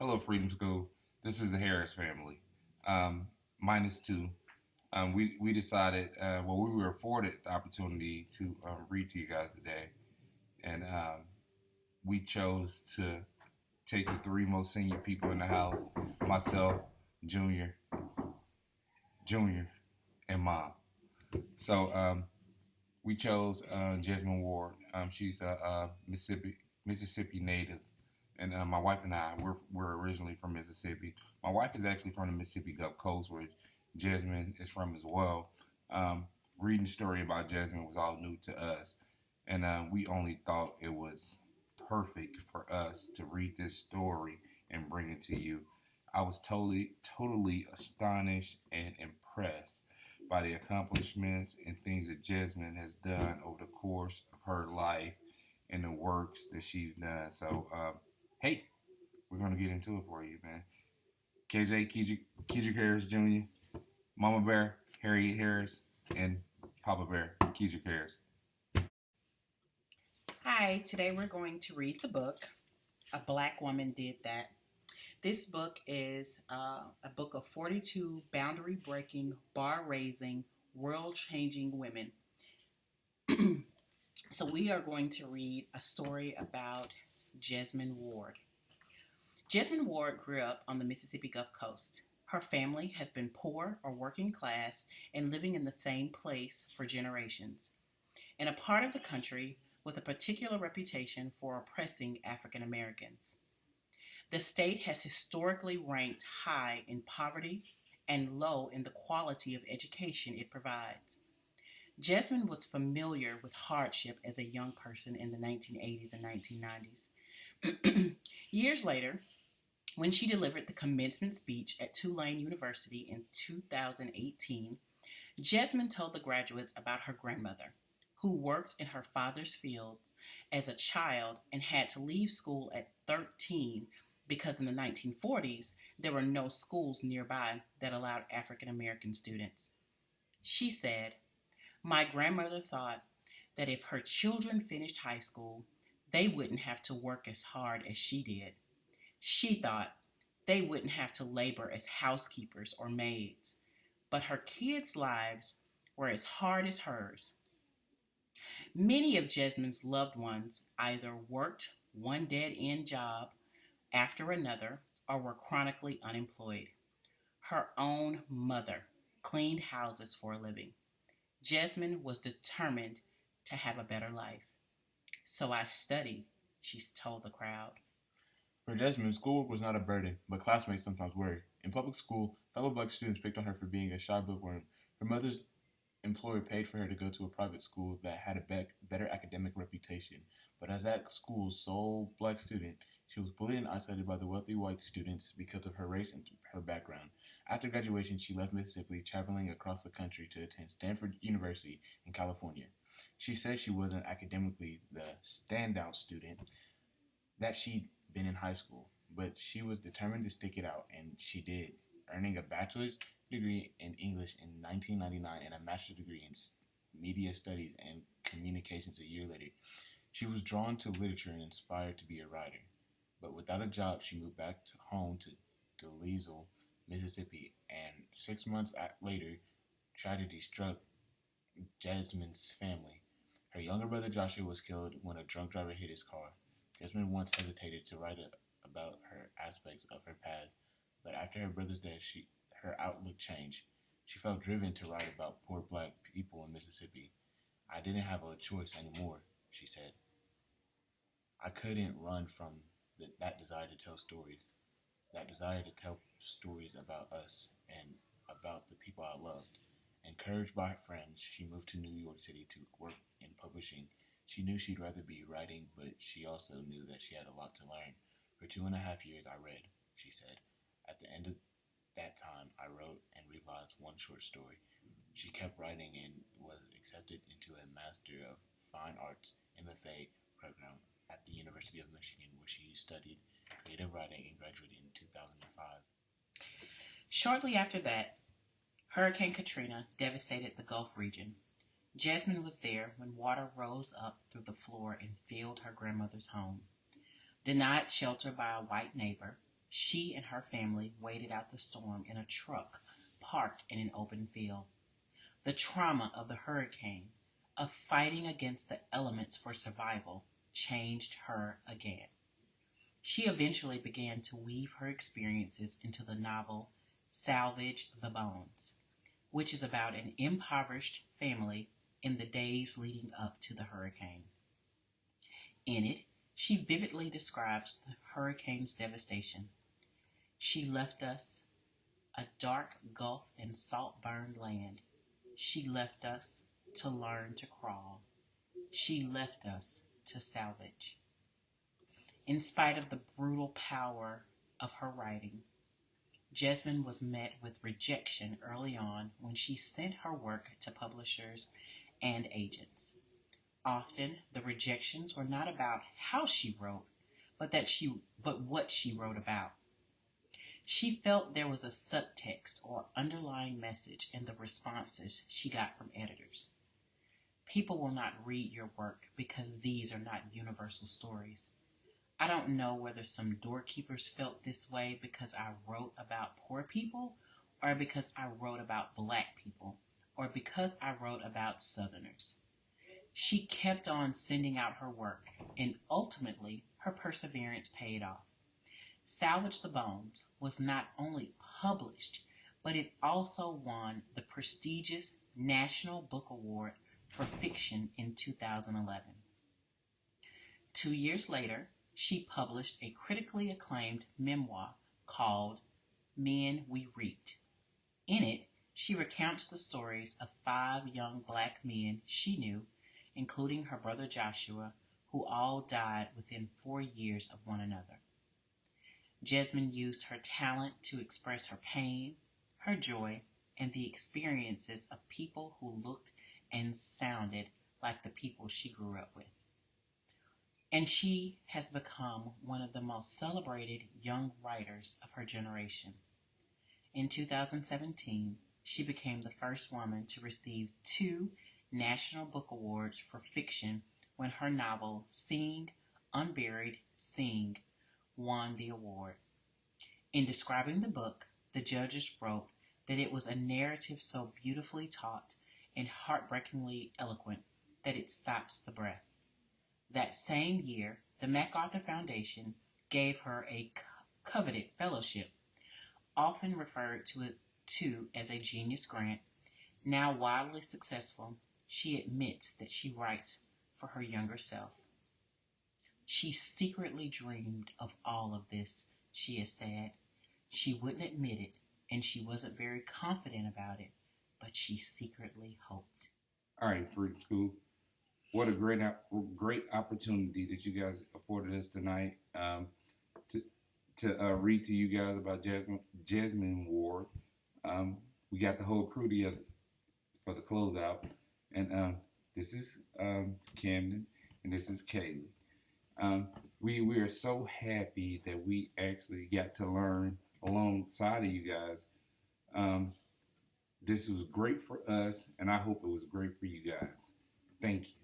Hello, Freedom School. This is the Harris family, minus two. We decided, we were afforded the opportunity to read to you guys today, and we chose to take the three most senior people in the house: myself, Junior, and Mom. So we chose Jasmine Ward. She's a Mississippi native, and my wife and I we're originally from Mississippi. My wife is actually from the Mississippi Gulf Coast, where Jasmine is from as well. Reading the story about Jasmine was all new to us, and we only thought it was perfect for us to read this story and bring it to you. I was totally astonished and impressed by the accomplishments and things that Jasmine has done over the course of her life and the works that she's done. So, hey, we're gonna get into it for you, man. KJ Keidrick Harris Jr., Mama Bear Harriet Harris, and Papa Bear Keidrick Harris. Hi, today we're going to read the book A Black Woman Did That. This book is a book of 42 boundary breaking, bar raising, world changing women. So, we are going to read a story about Jasmine Ward. Jasmine Ward grew up on the Mississippi Gulf Coast. Her family has been poor or working class and living in the same place for generations, in a part of the country with a particular reputation for oppressing African Americans. The state has historically ranked high in poverty and low in the quality of education it provides. Jasmine was familiar with hardship as a young person in the 1980s and 1990s. Years later, when she delivered the commencement speech at Tulane University in 2018, Jasmine told the graduates about her grandmother, who worked in her father's fields as a child and had to leave school at 13 because in the 1940s there were no schools nearby that allowed African American students. She said, "My grandmother thought that if her children finished high school, they wouldn't have to work as hard as she did. She thought they wouldn't have to labor as housekeepers or maids, but her kids' lives were as hard as hers." Many of Jasmine's loved ones either worked one dead end job after another or were chronically unemployed. Her own mother cleaned houses for a living. Jasmine was determined to have a better life. "So I studied," she told the crowd. For Desmond, schoolwork was not a burden, but classmates sometimes were. In public school, fellow black students picked on her for being a shy bookworm. Her mother's employer paid for her to go to a private school that had a better academic reputation. But as that school's sole black student, she was bullied and isolated by the wealthy white students because of her race and her background. After graduation, she left Mississippi, traveling across the country to attend Stanford University in California. She said she wasn't academically the standout student that she'd been in high school, but she was determined to stick it out, and she did, earning a bachelor's degree in English in 1999 and a master's degree in media studies and communications a year later. She was drawn to literature and inspired to be a writer, but without a job, she moved back to home to Delisle, Mississippi, and 6 months later, tragedy struck Jasmine's family. Her younger brother Joshua was killed when a drunk driver hit his car. Jasmine once hesitated to write about her aspects of her past, but after her brother's death, her outlook changed. She felt driven to write about poor black people in Mississippi. "I didn't have a choice anymore," she said. "I couldn't run from that desire to tell stories, that desire to tell stories about us and about the people I loved." Encouraged by her friends, she moved to New York City to work in publishing. She knew she'd rather be writing, but she also knew that she had a lot to learn. "For 2.5 years, I read," she said. "At the end of that time, I wrote and revised one short story." She kept writing and was accepted into a Master of Fine Arts MFA program at the University of Michigan, where she studied creative writing and graduated in 2005. Shortly after that, Hurricane Katrina devastated the Gulf region. Jasmine was there when water rose up through the floor and filled her grandmother's home. Denied shelter by a white neighbor, she and her family waited out the storm in a truck parked in an open field. The trauma of the hurricane, of fighting against the elements for survival, changed her again. She eventually began to weave her experiences into the novel Salvage the Bones, which is about an impoverished family in the days leading up to the hurricane. In it, she vividly describes the hurricane's devastation. She left us a dark gulf and salt burned land. She left us to learn to crawl. She left us to salvage. In spite of the brutal power of her writing, Jesmyn was met with rejection early on when she sent her work to publishers and agents. Often, the rejections were not about how she wrote, but what she wrote about. She felt there was a subtext or underlying message in the responses she got from editors. People will not read your work because these are not universal stories. I don't know whether some doorkeepers felt this way because I wrote about poor people, or because I wrote about black people, or because I wrote about Southerners. She kept on sending out her work, and ultimately her perseverance paid off. Salvage the Bones was not only published, but it also won the prestigious National Book Award for Fiction in 2011. 2 years later, she published a critically acclaimed memoir called Men We Reaped. In it, she recounts the stories of 5 young black men she knew, including her brother Joshua, who all died within 4 years of one another. Jesmyn used her talent to express her pain, her joy, and the experiences of people who looked and sounded like the people she grew up with. And she has become one of the most celebrated young writers of her generation. In 2017, she became the first woman to receive 2 National Book Awards for fiction when her novel Sing, Unburied, Sing won the award. In describing the book, the judges wrote that it was a narrative so beautifully taught and heartbreakingly eloquent that it stops the breath. That same year, the MacArthur Foundation gave her a coveted fellowship, often referred to as a Genius Grant. Now wildly successful, she admits that she writes for her younger self. She secretly dreamed of all of this, she has said. She wouldn't admit it, and she wasn't very confident about it, but she secretly hoped. All right, Fruit School. What a great opportunity that you guys afforded us tonight to read to you guys about Jesmyn Ward. We got the whole crew together for the closeout, and this is Camden, and this is Kaylee. We are so happy that we actually got to learn alongside of you guys. This was great for us, and I hope it was great for you guys. Thank you.